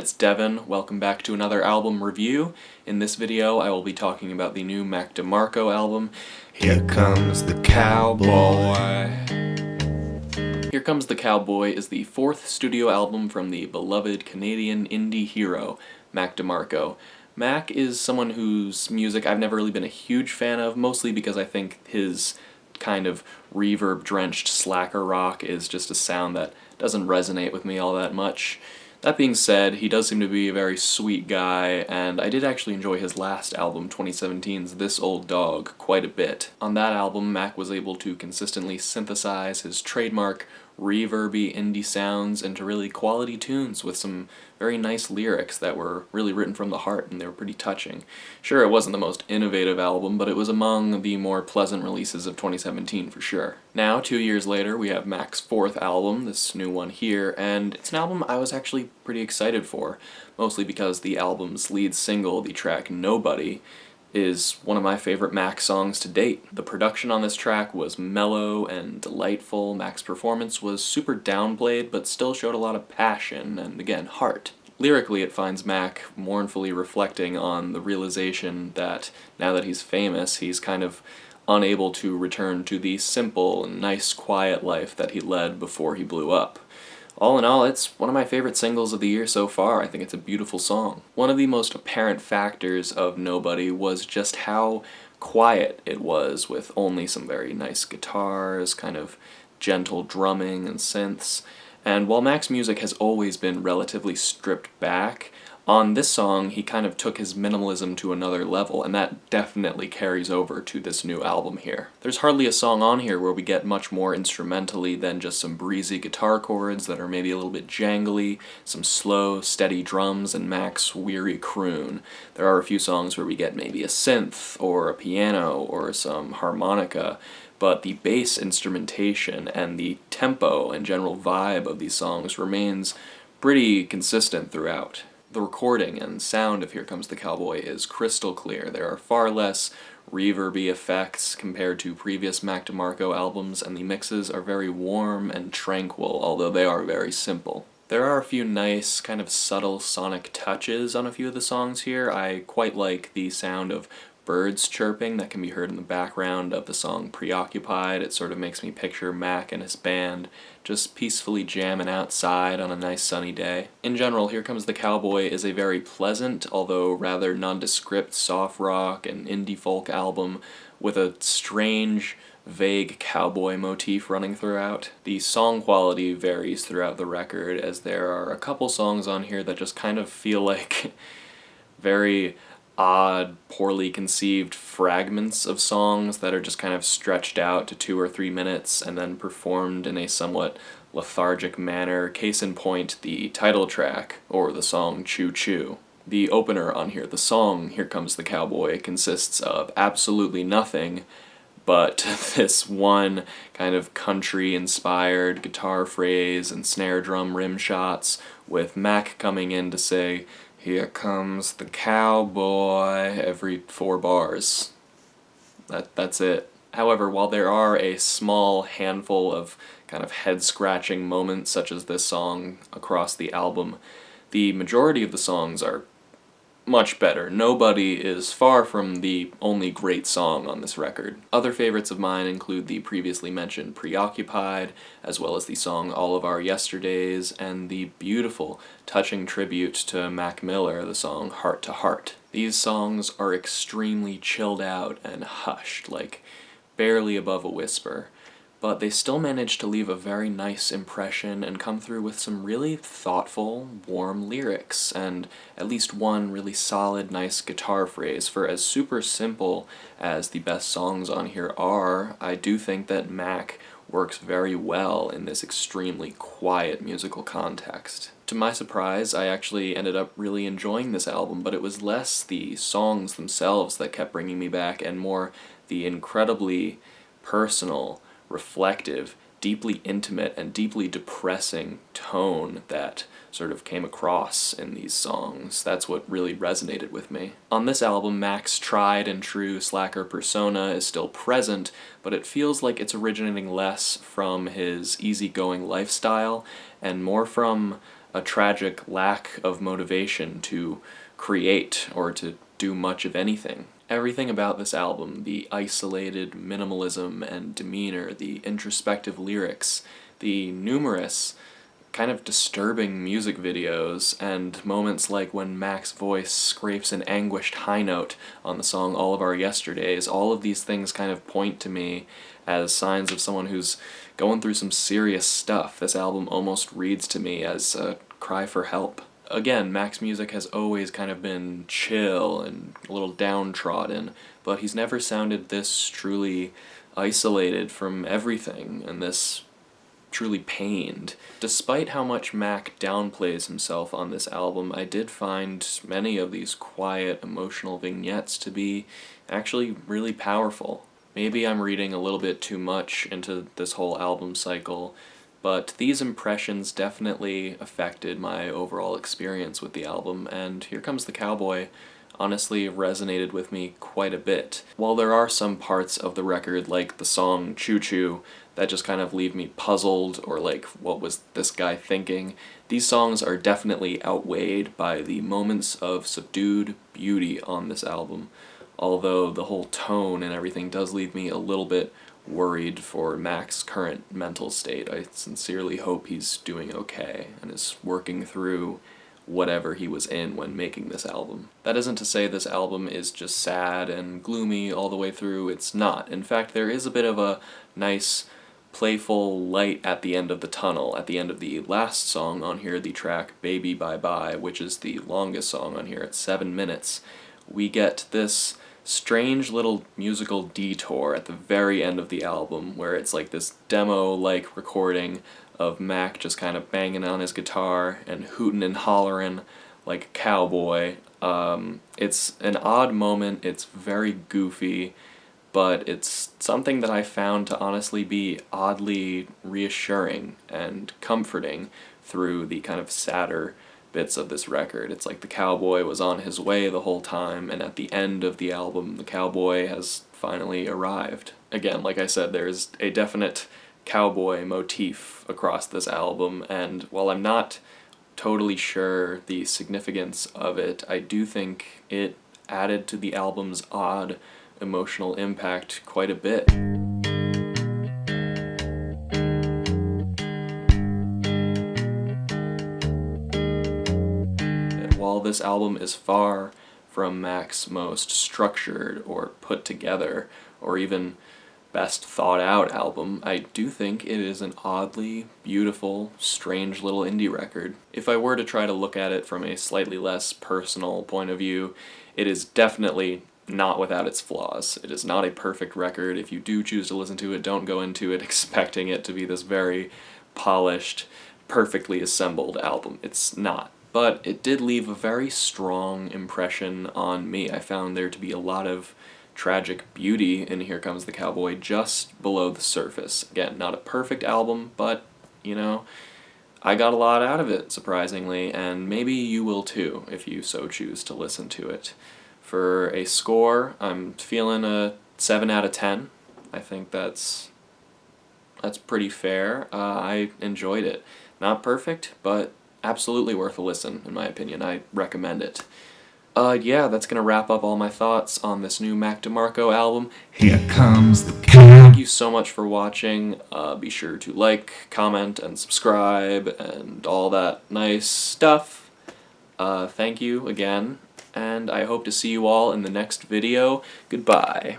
it's Devin. Welcome back to another album review. In this video, I will be talking about the new Mac DeMarco album, Here Comes the Cowboy. Here Comes the Cowboy is the fourth studio album from the beloved Canadian indie hero, Mac DeMarco. Mac is someone whose music I've never really been a huge fan of, mostly because I think his kind of reverb-drenched slacker rock is just a sound that doesn't resonate with me all that much. That being said, he does seem to be a very sweet guy, and I did actually enjoy his last album, 2017's This Old Dog, quite a bit. On that album, Mac was able to consistently synthesize his trademark reverby indie sounds into really quality tunes with some very nice lyrics that were really written from the heart, and they were pretty touching. Sure, it wasn't the most innovative album, but it was among the more pleasant releases of 2017 for sure. Now, 2 years later, we have Mac's fourth album, this new one here, and it's an album I was actually pretty excited for, mostly because the album's lead single, the track Nobody, is one of my favorite Mac songs to date. The production on this track was mellow and delightful. Mac's performance was super downplayed, but still showed a lot of passion and, again, heart. Lyrically, it finds Mac mournfully reflecting on the realization that now that he's famous, he's kind of unable to return to the simple and nice, quiet life that he led before he blew up. All in all, it's one of my favorite singles of the year so far. I think it's a beautiful song. One of the most apparent factors of Nobody was just how quiet it was, with only some very nice guitars, kind of gentle drumming and synths. And while Mac's music has always been relatively stripped back, on this song he kind of took his minimalism to another level, and that definitely carries over to this new album here. There's hardly a song on here where we get much more instrumentally than just some breezy guitar chords that are maybe a little bit jangly, some slow, steady drums, and Mac's weary croon. There are a few songs where we get maybe a synth, or a piano, or some harmonica, but the bass instrumentation and the tempo and general vibe of these songs remains pretty consistent throughout. The recording and sound of Here Comes the Cowboy is crystal clear. There are far less reverby effects compared to previous Mac DeMarco albums, and the mixes are very warm and tranquil, although they are very simple. There are a few nice, kind of subtle sonic touches on a few of the songs here. I quite like the sound of birds chirping that can be heard in the background of the song Preoccupied. It sort of makes me picture Mac and his band just peacefully jamming outside on a nice sunny day. In general, Here Comes the Cowboy is a very pleasant, although rather nondescript soft rock and indie folk album with a strange, vague cowboy motif running throughout. The song quality varies throughout the record, as there are a couple songs on here that just kind of feel like very odd, poorly conceived fragments of songs that are just kind of stretched out to 2 or 3 minutes and then performed in a somewhat lethargic manner. Case in point, the title track, or the song Choo. The opener on here, the song Here Comes the Cowboy, consists of absolutely nothing but this one kind of country-inspired guitar phrase and snare drum rim shots, with Mac coming in to say, "Here comes the cowboy," every 4 bars. That's it. However, while there are a small handful of kind of head-scratching moments such as this song across the album, the majority of the songs are much better. Nobody is far from the only great song on this record. Other favorites of mine include the previously mentioned Preoccupied, as well as the song All of Our Yesterdays, and the beautiful, touching tribute to Mac Miller, the song Heart to Heart. These songs are extremely chilled out and hushed, like barely above a whisper, but they still manage to leave a very nice impression and come through with some really thoughtful, warm lyrics, and at least one really solid, nice guitar phrase. For as super simple as the best songs on here are, I do think that Mac works very well in this extremely quiet musical context. To my surprise, I actually ended up really enjoying this album, but it was less the songs themselves that kept bringing me back, and more the incredibly personal, reflective, deeply intimate, and deeply depressing tone that sort of came across in these songs. That's what really resonated with me. On this album, Mac's tried and true slacker persona is still present, but it feels like it's originating less from his easygoing lifestyle and more from a tragic lack of motivation to create or to do much of anything. Everything about this album, the isolated minimalism and demeanor, the introspective lyrics, the numerous kind of disturbing music videos, and moments like when Mac's voice scrapes an anguished high note on the song All of Our Yesterdays, all of these things kind of point to me as signs of someone who's going through some serious stuff. This album almost reads to me as a cry for help. Again, Mac's music has always kind of been chill and a little downtrodden, but he's never sounded this truly isolated from everything and this truly pained. Despite how much Mac downplays himself on this album, I did find many of these quiet, emotional vignettes to be actually really powerful. Maybe I'm reading a little bit too much into this whole album cycle, but these impressions definitely affected my overall experience with the album, and Here Comes the Cowboy honestly resonated with me quite a bit. While there are some parts of the record, like the song Choo, that just kind of leave me puzzled, or like, what was this guy thinking, these songs are definitely outweighed by the moments of subdued beauty on this album, although the whole tone and everything does leave me a little bit worried for Mac's current mental state. I sincerely hope he's doing okay and is working through whatever he was in when making this album. That isn't to say this album is just sad and gloomy all the way through. It's not. In fact, there is a bit of a nice, playful light at the end of the tunnel, at the end of the last song on here, the track Baby Bye Bye, which is the longest song on here at 7 minutes. We get this strange little musical detour at the very end of the album where it's like this demo-like recording of Mac just kind of banging on his guitar and hooting and hollering like a cowboy. It's an odd moment, it's very goofy, but it's something that I found to honestly be oddly reassuring and comforting through the kind of sadder bits of this record. It's like the cowboy was on his way the whole time, and at the end of the album, the cowboy has finally arrived. Again, like I said, there's a definite cowboy motif across this album, and while I'm not totally sure the significance of it, I do think it added to the album's odd emotional impact quite a bit. While this album is far from Mac's most structured or put together or even best thought out album, I do think it is an oddly beautiful, strange little indie record. If I were to try to look at it from a slightly less personal point of view, it is definitely not without its flaws. It is not a perfect record. If you do choose to listen to it, don't go into it expecting it to be this very polished, perfectly assembled album. It's not. But it did leave a very strong impression on me. I found there to be a lot of tragic beauty in Here Comes the Cowboy just below the surface. Again, not a perfect album, but, you know, I got a lot out of it, surprisingly, and maybe you will too, if you so choose to listen to it. For a score, I'm feeling a 7 out of 10. I think that's pretty fair. I enjoyed it. Not perfect, but absolutely worth a listen, in my opinion. I recommend it. Yeah, that's gonna wrap up all my thoughts on this new Mac DeMarco album. Here comes the cowboy. Thank you so much for watching. Be sure to like, comment, and subscribe, and all that nice stuff. Thank you again, and I hope to see you all in the next video. Goodbye.